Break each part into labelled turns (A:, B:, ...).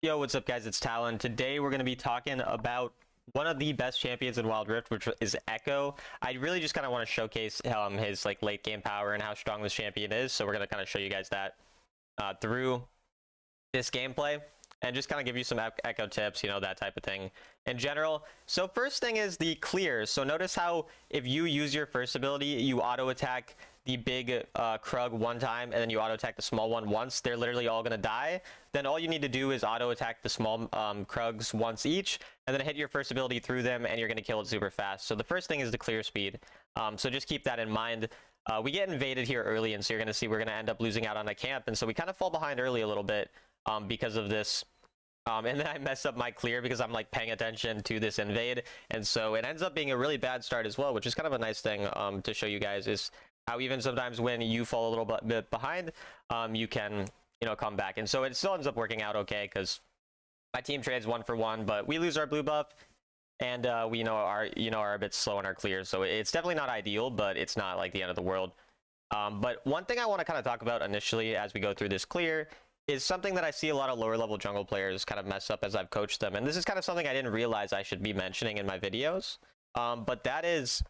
A: Yo, what's up, guys? It's Talon. Today we're going to be talking about one of the best champions in Wild Rift, which is Echo. I really just kind of want to showcase his like late game power and how strong this champion is. So we're going to kind of show you guys that through this gameplay and just kind of give you some Echo tips, you know, that type of thing in general. So first thing is the clears. So notice how if you use your first ability, you auto attack the big Krug one time, and then you auto attack the small one once. They're literally all gonna die. Then all you need to do is auto attack the small Krugs once each, and then hit your first ability through them, and you're gonna kill it super fast. So the first thing is the clear speed. So just keep that in mind. We get invaded here early, and so you're gonna see we're gonna end up losing out on a camp, and so we kind of fall behind early a little bit because of this. And then I mess up my clear because I'm like paying attention to this invade, and so it ends up being a really bad start as well, which is kind of a nice thing to show you guys, is how even sometimes when you fall a little bit behind, you can, you know, come back. And so it still ends up working out okay because my team trades 1-for-1, but we lose our blue buff, and we are a bit slow on our clear. So it's definitely not ideal, but it's not like the end of the world. But one thing I want to kind of talk about initially as we go through this clear is something that I see a lot of lower level jungle players kind of mess up as I've coached them. And this is kind of something I didn't realize I should be mentioning in my videos. But that is,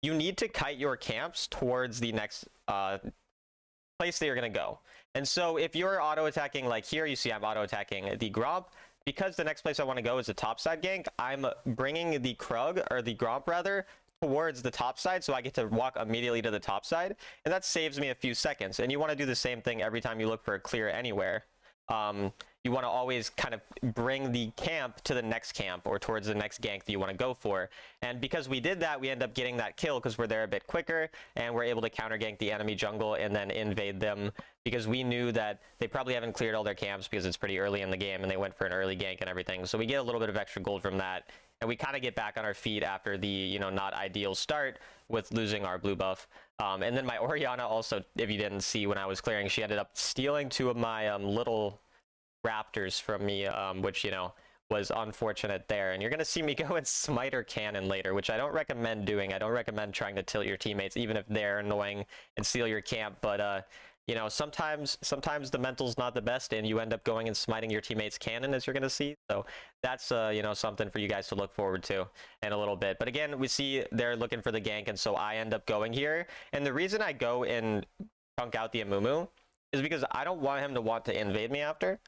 A: you need to kite your camps towards the next place that you're going to go. And so if you're auto attacking, like here, you see I'm auto attacking the Gromp. Because the next place I want to go is the top side gank, I'm bringing the Krug, or the Gromp rather, towards the top side, so I get to walk immediately to the top side, and that saves me a few seconds. And you want to do the same thing every time you look for a clear anywhere. You want to always kind of bring the camp to the next camp or towards the next gank that you want to go for. And because we did that, we end up getting that kill because we're there a bit quicker, and we're able to counter gank the enemy jungle and then invade them, because we knew that they probably haven't cleared all their camps because it's pretty early in the game and they went for an early gank and everything. So we get a little bit of extra gold from that, and we kind of get back on our feet after the, you know, not ideal start with losing our blue buff. And then my Orianna also, if you didn't see when I was clearing, she ended up stealing two of my little raptors from me, which, you know, was unfortunate there. And you're going to see me go and smite her cannon later, which I don't recommend doing. I don't recommend trying to tilt your teammates, even if they're annoying, and steal your camp. But you know, sometimes the mental's not the best, and you end up going and smiting your teammates' cannon, as you're going to see. So that's you know, something for you guys to look forward to in a little bit. But again, we see they're looking for the gank, and so I end up going here. And the reason I go and chunk out the Amumu is because I don't want him to want to invade me after.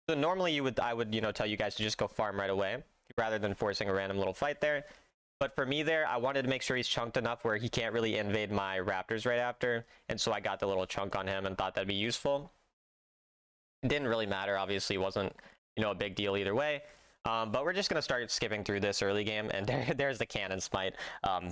A: So normally I would, you know, tell you guys to just go farm right away rather than forcing a random little fight there. But for me there, I wanted to make sure he's chunked enough where he can't really invade my raptors right after. And so I got the little chunk on him and thought that'd be useful. It didn't really matter. Obviously, it wasn't, you know, a big deal either way. But we're just going to start skipping through this early game, and there's the cannon smite.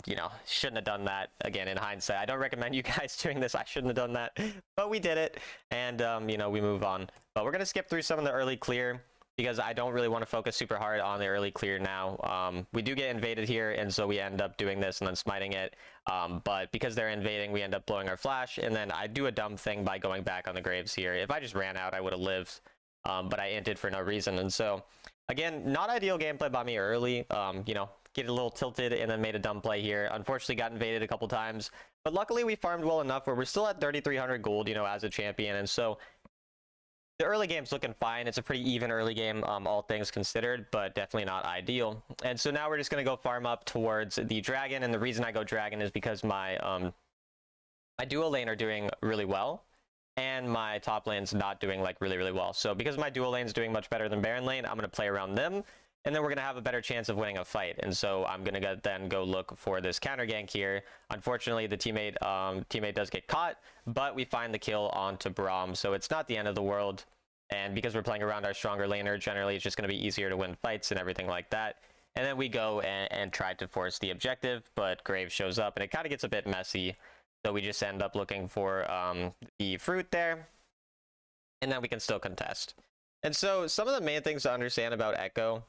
A: You know, shouldn't have done that. Again, in hindsight, I don't recommend you guys doing this. I shouldn't have done that, but we did it, and you know, we move on. But we're going to skip through some of the early clear because I don't really want to focus super hard on the early clear now. We do get invaded here, and so we end up doing this and then smiting it. But because they're invading, we end up blowing our flash, and then I do a dumb thing by going back on the graves here. If I just ran out, I would have lived, but I inted for no reason. And so again, not ideal gameplay by me early. You know, get a little tilted and then made a dumb play here. Unfortunately, got invaded a couple times, but luckily we farmed well enough where we're still at 3,300 gold, you know, as a champion. And so the early game's looking fine. It's a pretty even early game, all things considered, but definitely not ideal. And so now we're just going to go farm up towards the dragon. And the reason I go dragon is because my duo lane are doing really well, and my top lane's not doing like really well. So because my dual lane's doing much better than Baron lane, I'm going to play around them, and then we're going to have a better chance of winning a fight. And so I'm going to then go look for this counter gank here. Unfortunately, the teammate does get caught, but we find the kill onto Braum, so it's not the end of the world. And because we're playing around our stronger laner, generally it's just going to be easier to win fights and everything like that. And then we go and try to force the objective, but Graves shows up, and it kind of gets a bit messy. So we just end up looking for the fruit there, and then we can still contest. And so some of the main things to understand about Echo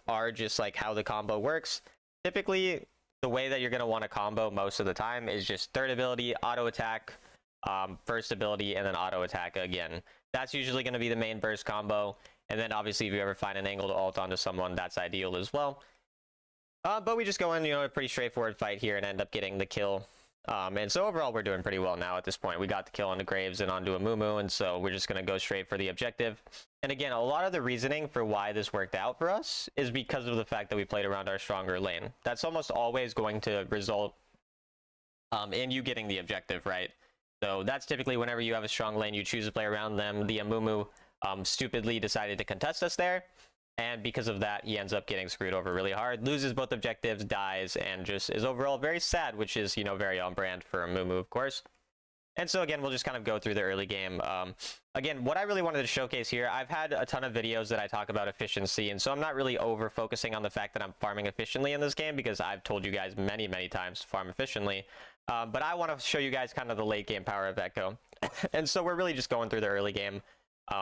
A: are just like how the combo works. Typically, the way that you're going to want to combo most of the time is just third ability, auto attack, first ability, and then auto attack again. That's usually going to be the main burst combo. And then obviously if you ever find an angle to ult onto someone, that's ideal as well. But we just go in, you know, a pretty straightforward fight here and end up getting the kill And so overall, we're doing pretty well now at this point. We got the kill on the Graves and onto Amumu, and so we're just going to go straight for the objective. And again, a lot of the reasoning for why this worked out for us is because of the fact that we played around our stronger lane. That's almost always going to result in you getting the objective, right? So that's typically whenever you have a strong lane, you choose to play around them. The Amumu stupidly decided to contest us there. And because of that, he ends up getting screwed over really hard, loses both objectives, dies, and just is overall very sad, which is, you know, very on brand for Amumu, of course. And so again, we'll just kind of go through the early game. Again, what I really wanted to showcase here, I've had a ton of videos that I talk about efficiency, and so I'm not really over focusing on the fact that I'm farming efficiently in this game, because I've told you guys many, many times to farm efficiently. But I want to show you guys kind of the late game power of Ekko. And so we're really just going through the early game.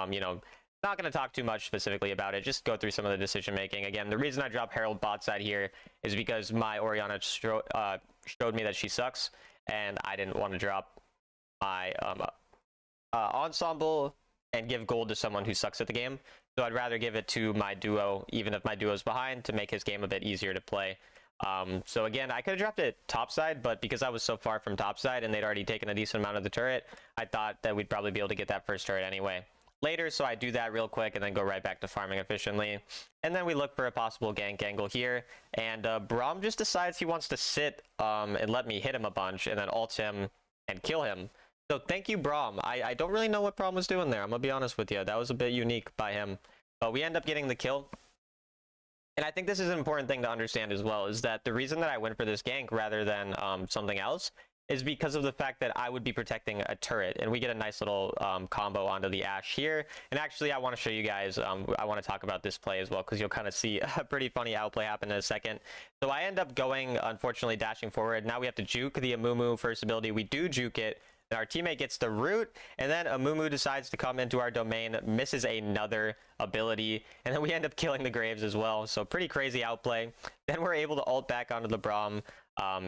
A: You know, not going to talk too much specifically about it, just go through some of the decision making. Again, the reason I dropped Herald bot side here is because my Orianna showed me that she sucks, and I didn't want to drop my ensemble and give gold to someone who sucks at the game. So I'd rather give it to my duo, even if my duo's behind, to make his game a bit easier to play. So again, I could have dropped it topside, but because I was so far from topside and they'd already taken a decent amount of the turret, I thought that we'd probably be able to get that first turret anyway later, so I do that real quick and then go right back to farming efficiently. And then we look for a possible gank angle here, and Braum just decides he wants to sit and let me hit him a bunch and then ult him and kill him. So thank you, Braum. I don't really know what Braum was doing there, I'm gonna be honest with you. That was a bit unique by him, but we end up getting the kill. And I think this is an important thing to understand as well, is that the reason that I went for this gank rather than something else is because of the fact that I would be protecting a turret, and we get a nice little combo onto the Ashe here. And actually, I want to show you guys, I want to talk about this play as well, because you'll kind of see a pretty funny outplay happen in a second. So I end up going, unfortunately, dashing forward. Now we have to juke the Amumu first ability. We do juke it, and our teammate gets the root, and then Amumu decides to come into our domain, misses another ability, and then we end up killing the Graves as well. So pretty crazy outplay. Then we're able to ult back onto the Braum,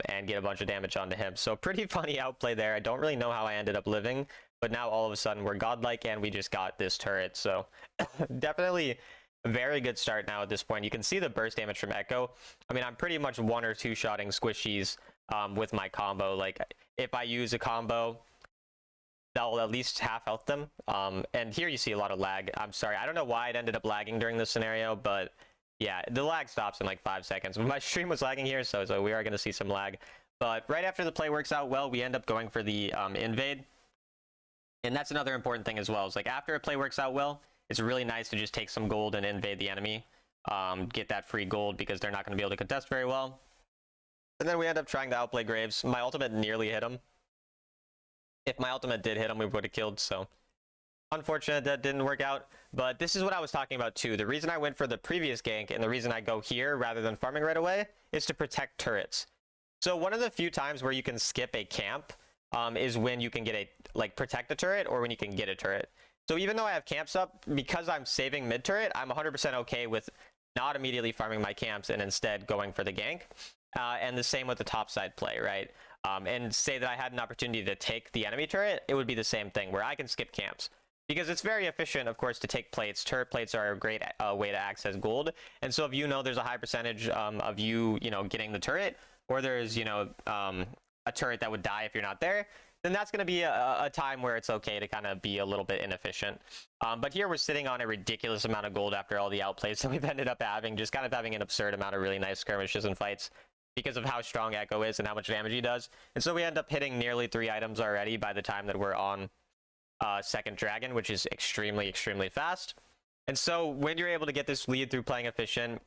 A: and get a bunch of damage onto him. So pretty funny outplay there. I don't really know how I ended up living, but now all of a sudden we're godlike and we just got this turret. So definitely a very good start now at this point. You can see the burst damage from Ekko. I mean, I'm pretty much one or two shotting squishies with my combo. Like if I use a combo, that'll at least half health them. And here you see a lot of lag. I'm sorry, I don't know why it ended up lagging during this scenario, but yeah, the lag stops in like 5 seconds. My stream was lagging here, so we are going to see some lag. But right after the play works out well, we end up going for the invade. And that's another important thing as well. Is like after a play works out well, it's really nice to just take some gold and invade the enemy. Get that free gold because they're not going to be able to contest very well. And then we end up trying to outplay Graves. My ultimate nearly hit him. If my ultimate did hit him, we would have killed, so unfortunate that didn't work out. But this is what I was talking about too. The reason I went for the previous gank and the reason I go here rather than farming right away is to protect turrets. So one of the few times where you can skip a camp is when you can get protect a turret or when you can get a turret. So even though I have camps up, because I'm saving mid turret, I'm 100% okay with not immediately farming my camps and instead going for the gank. And the same with the top side play, right? And say that I had an opportunity to take the enemy turret, it would be the same thing where I can skip camps. Because it's very efficient, of course, to take plates. Turret plates are a great way to access gold. And so if you know there's a high percentage of you getting the turret, or there's, a turret that would die if you're not there, then that's going to be a time where it's okay to kind of be a little bit inefficient. But here we're sitting on a ridiculous amount of gold after all the outplays that we've ended up having, just kind of having an absurd amount of really nice skirmishes and fights because of how strong Ekko is and how much damage he does. And so we end up hitting nearly 3 items already by the time that we're on second dragon, which is extremely, extremely fast. And so when you're able to get this lead through playing efficient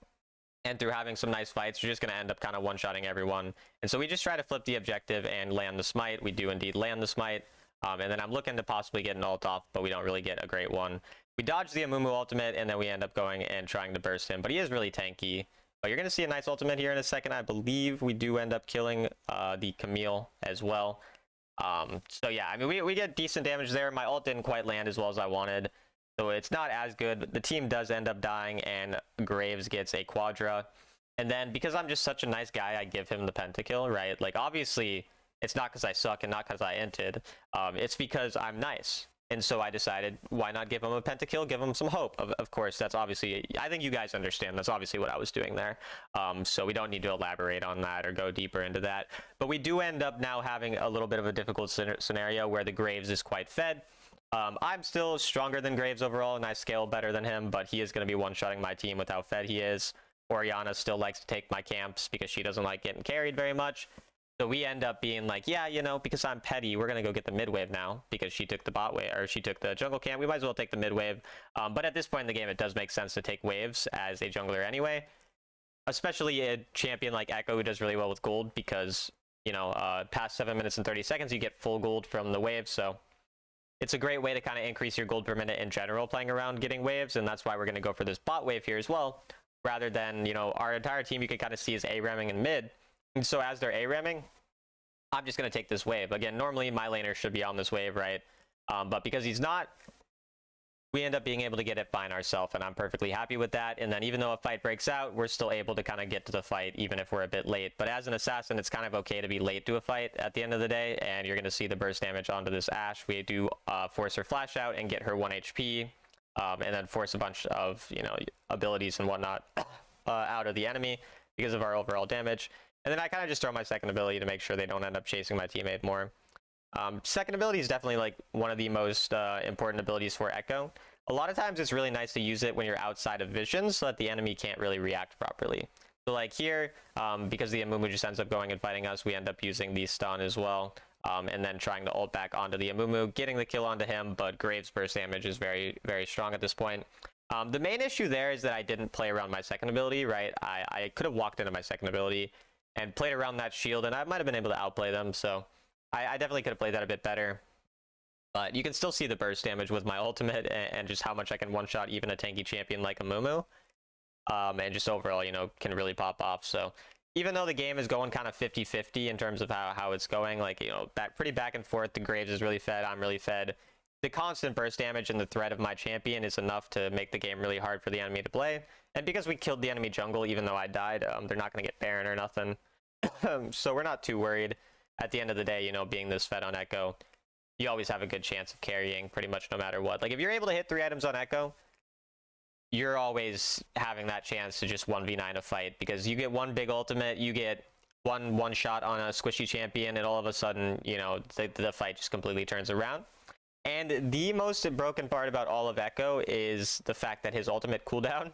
A: and through having some nice fights, you're just going to end up kind of one-shotting everyone. And so we just try to flip the objective and land the smite. We do indeed land the smite. And then I'm looking to possibly get an ult off, but we don't really get a great one. We dodge the Amumu ultimate, and then we end up going and trying to burst him. But he is really tanky. But you're going to see a nice ultimate here in a second. I believe we do end up killing the Camille as well. So yeah, I mean, we get decent damage there. My ult didn't quite land as well as I wanted, so it's not as good. The team does end up dying, and Graves gets a quadra. And then because I'm just such a nice guy, I give him the pentakill, right? Like, obviously, it's not because I suck and not because I inted. It's because I'm nice. And so I decided, why not give him a pentakill, give him some hope. Of course, that's obviously, I think you guys understand, that's obviously what I was doing there. So we don't need to elaborate on that or go deeper into that. But we do end up now having a little bit of a difficult scenario where the Graves is quite fed. I'm still stronger than Graves overall, and I scale better than him, but he is going to be one-shotting my team with how fed he is. Orianna still likes to take my camps because she doesn't like getting carried very much. So we end up being like, yeah, you know, because I'm petty, we're going to go get the mid wave now because she took the bot wave, or she took the jungle camp. We might as well take the mid wave. But at this point in the game, it does make sense to take waves as a jungler anyway, especially a champion like Echo who does really well with gold because, you know, past 7 minutes and 30 seconds, you get full gold from the wave. So it's a great way to kind of increase your gold per minute in general playing around getting waves. And that's why we're going to go for this bot wave here as well, rather than, you know, our entire team you can kind of see is A-ramming in mid. And so as they're A-ramming, I'm just going to take this wave. Again, normally my laner should be on this wave, right? But because he's not, we end up being able to get it fine ourselves, and I'm perfectly happy with that. And then even though a fight breaks out, we're still able to kind of get to the fight, even if we're a bit late. But as an assassin, it's kind of okay to be late to a fight at the end of the day, and you're going to see the burst damage onto this Ashe. We do force her flash out and get her 1 HP, and then force a bunch of, you know, abilities and whatnot out of the enemy because of our overall damage. And then I kind of just throw my second ability to make sure they don't end up chasing my teammate more. Second ability is definitely like one of the most important abilities for Echo. A lot of times it's really nice to use it when you're outside of vision so that the enemy can't really react properly. So like here, because the Amumu just ends up going and fighting us, we end up using the stun as well. And then trying to ult back onto the Amumu, getting the kill onto him, but Graves' burst damage is very, very strong at this point. The main issue there is that I didn't play around my second ability, right? I could have walked into my second ability and played around that shield, and I might have been able to outplay them, so I definitely could have played that a bit better. But you can still see the burst damage with my ultimate and just how much I can one-shot even a tanky champion like Amumu. And just overall, you know, can really pop off. So even though the game is going kind of 50-50 in terms of how it's going, like, you know, pretty back and forth, the Graves is really fed, I'm really fed. The constant burst damage and the threat of my champion is enough to make the game really hard for the enemy to play. And because we killed the enemy jungle, even though I died, they're not going to get Baron or nothing. So we're not too worried. At the end of the day, you know, being this fed on Echo, you always have a good chance of carrying pretty much no matter what. Like, if you're able to hit 3 items on Echo, you're always having that chance to just 1v9 a fight, because you get one big ultimate, you get one shot on a squishy champion, and all of a sudden, you know, the fight just completely turns around. And the most broken part about all of Echo is the fact that his ultimate cooldown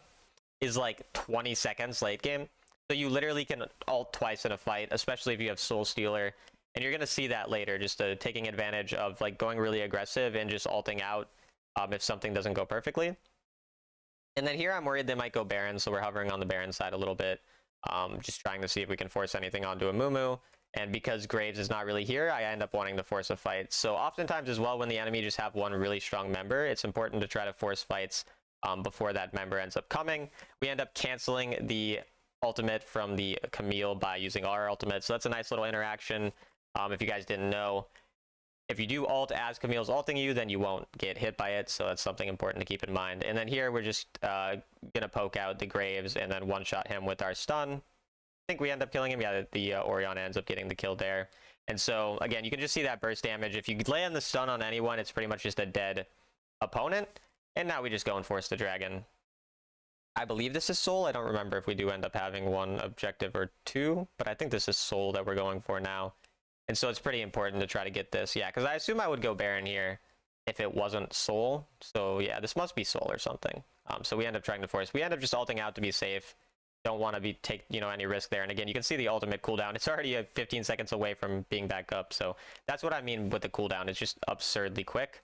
A: is like 20 seconds late game. So you literally can ult twice in a fight, especially if you have Soul Stealer. And you're going to see that later, just taking advantage of like going really aggressive and just ulting out if something doesn't go perfectly. And then here I'm worried they might go Baron, so we're hovering on the Baron side a little bit. Just trying to see if we can force anything onto Amumu. And because Graves is not really here, I end up wanting to force a fight. So oftentimes as well, when the enemy just have one really strong member, it's important to try to force fights before that member ends up coming. We end up canceling the ultimate from the Camille by using our ultimate, so that's a nice little interaction. If you guys didn't know, if you do ult as Camille's ulting you, then you won't get hit by it, so that's something important to keep in mind. And then here we're just gonna poke out the Graves and then one-shot him with our stun. I think we end up killing him. Yeah, the Orianna ends up getting the kill there. And so again, you can just see that burst damage. If you land the stun on anyone, it's pretty much just a dead opponent. And now we just go and force the dragon. I believe this is Soul. I don't remember if we do end up having one objective or two, but I think this is Soul that we're going for now. And so it's pretty important to try to get this. Yeah, because I assume I would go Baron here if it wasn't Soul. So yeah, this must be Soul or something. So we end up trying to force. We end up just ulting out to be safe. Don't want to take, you know, any risk there. And again, you can see the ultimate cooldown. It's already 15 seconds away from being back up. So that's what I mean with the cooldown. It's just absurdly quick.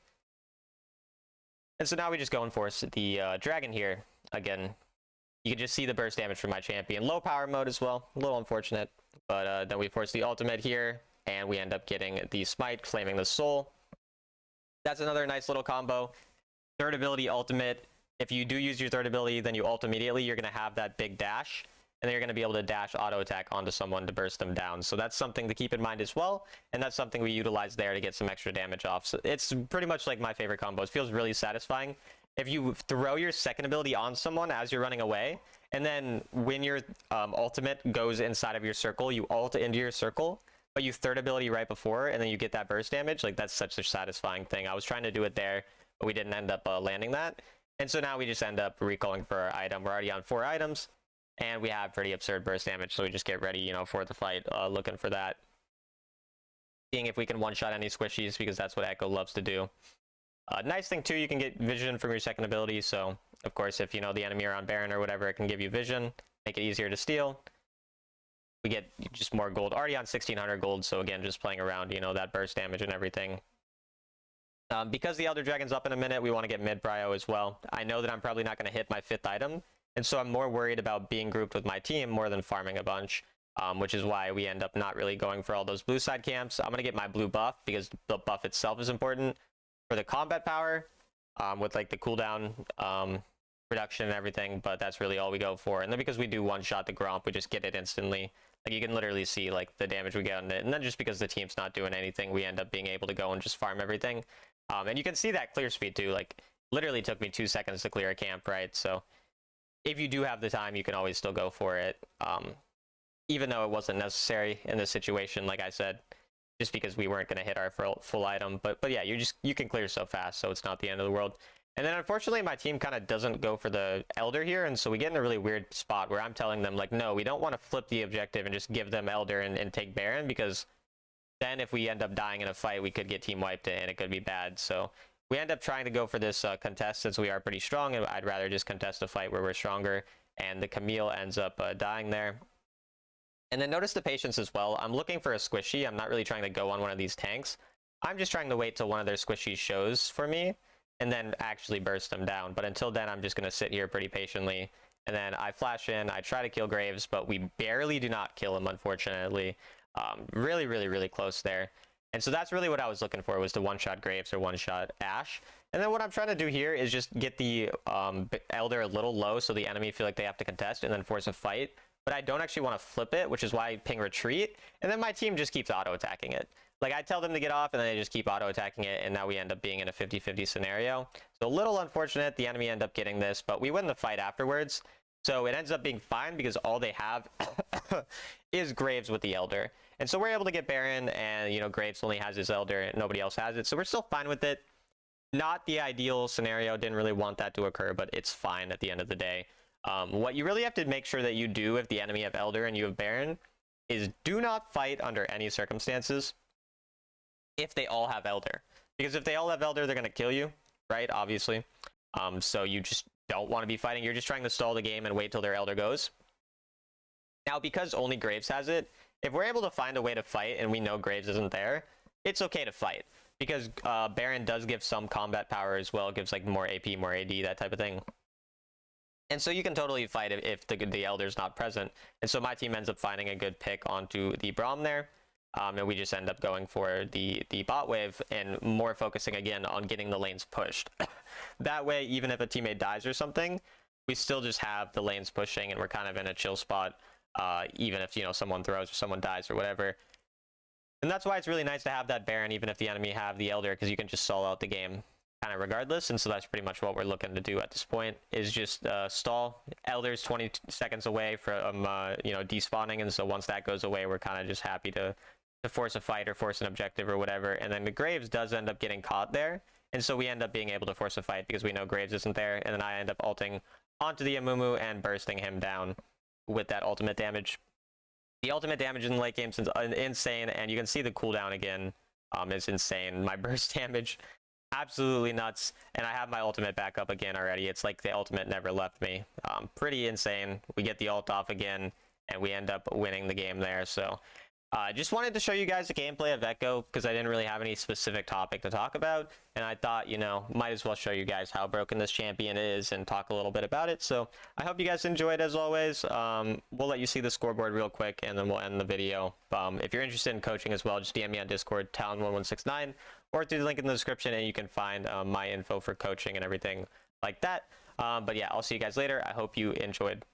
A: And so now we just go and force the dragon here. Again, you can just see the burst damage from my champion. Low power mode as well. A little unfortunate. But then we force the ultimate here. And we end up getting the smite, claiming the soul. That's another nice little combo. Third ability ultimate. If you do use your third ability, then you ult immediately. You're going to have that big dash. And then you're going to be able to dash auto attack onto someone to burst them down. So that's something to keep in mind as well. And that's something we utilize there to get some extra damage off. So it's pretty much like my favorite combo. It feels really satisfying. If you throw your second ability on someone as you're running away, and then when your ultimate goes inside of your circle, you ult into your circle, but you third ability right before, and then you get that burst damage. Like, that's such a satisfying thing. I was trying to do it there, but we didn't end up landing that. And so now we just end up recalling for our item. We're already on 4 items, and we have pretty absurd burst damage, so we just get ready, you know, for the fight, looking for that. Seeing if we can one-shot any squishies, because that's what Echo loves to do. Nice thing, too, you can get vision from your second ability, so, of course, if you know the enemy are on Baron or whatever, it can give you vision, make it easier to steal. We get just more gold, already on 1600 gold, so again, just playing around, you know, that burst damage and everything. Because the Elder Dragon's up in a minute, we want to get mid prio as well. I know that I'm probably not going to hit my 5th item, and so I'm more worried about being grouped with my team more than farming a bunch, which is why we end up not really going for all those blue side camps. I'm going to get my blue buff, because the buff itself is important for the combat power, with like the cooldown reduction and everything, but that's really all we go for. And then because we do one-shot the Gromp, we just get it instantly. Like, you can literally see like the damage we get on it, and then just because the team's not doing anything, we end up being able to go and just farm everything. And you can see that clear speed too. Like, literally took me 2 seconds to clear a camp, right? So if you do have the time, you can always still go for it, even though it wasn't necessary in this situation, like I said, just because we weren't going to hit our full item. But yeah, you can clear so fast, so it's not the end of the world. And then unfortunately, my team kind of doesn't go for the Elder here, and so we get in a really weird spot where I'm telling them, like, no, we don't want to flip the objective and just give them Elder and take Baron, because then if we end up dying in a fight, we could get team wiped and it could be bad. So we end up trying to go for this contest, since we are pretty strong, and I'd rather just contest a fight where we're stronger, and the Camille ends up dying there. And then notice the patience as well. I'm looking for a squishy. I'm not really trying to go on one of these tanks. I'm just trying to wait till one of their squishies shows for me, and then actually burst them down. But until then, I'm just going to sit here pretty patiently. And then I flash in, I try to kill Graves, but we barely do not kill him, unfortunately. Really, really, really close there. And so that's really what I was looking for, was to one-shot Graves or one-shot Ashe. And then what I'm trying to do here is just get the Elder a little low so the enemy feel like they have to contest and then force a fight. But I don't actually want to flip it, which is why I ping retreat. And then my team just keeps auto-attacking it. Like, I tell them to get off, and then they just keep auto-attacking it, and now we end up being in a 50-50 scenario. So a little unfortunate, the enemy end up getting this, but we win the fight afterwards. So it ends up being fine, because all they have is Graves with the Elder. And so we're able to get Baron, and, you know, Graves only has his Elder, and nobody else has it. So we're still fine with it. Not the ideal scenario, didn't really want that to occur, but it's fine at the end of the day. What you really have to make sure that you do if the enemy have Elder and you have Baron is do not fight under any circumstances if they all have Elder. Because if they all have Elder, they're going to kill you, right? Obviously. So you just don't want to be fighting. You're just trying to stall the game and wait till their Elder goes. Now, because only Graves has it, if we're able to find a way to fight and we know Graves isn't there, it's okay to fight. Because Baron does give some combat power as well. It gives like more AP, more AD, that type of thing. And so you can totally fight if the Elder's not present. And so my team ends up finding a good pick onto the Braum there. And we just end up going for the bot wave and more focusing again on getting the lanes pushed. That way, even if a teammate dies or something, we still just have the lanes pushing and we're kind of in a chill spot, even if, you know, someone throws or someone dies or whatever. And that's why it's really nice to have that Baron, even if the enemy have the Elder, because you can just stall out the game kind of regardless. And so that's pretty much what we're looking to do at this point, is just stall. Elder's 20 seconds away from you know, despawning, and so once that goes away, we're kind of just happy to force a fight or force an objective or whatever. And then the Graves does end up getting caught there, and so we end up being able to force a fight because we know Graves isn't there. And then I end up ulting onto the Amumu and bursting him down with that ultimate damage. The ultimate damage in the late game is insane, and you can see the cooldown again is insane. My burst damage, absolutely nuts, and I have my ultimate back up again already. It's like the ultimate never left me. Pretty insane. We get the ult off again, and we end up winning the game there. So just wanted to show you guys the gameplay of Echo, because I didn't really have any specific topic to talk about, and I thought, you know, might as well show you guys how broken this champion is and talk a little bit about it. So I hope you guys enjoyed, as always. We'll let you see the scoreboard real quick, and then we'll end the video. If you're interested in coaching as well, just DM me on Discord, Talon1169, or through the link in the description, and you can find my info for coaching and everything like that. But yeah, I'll see you guys later. I hope you enjoyed.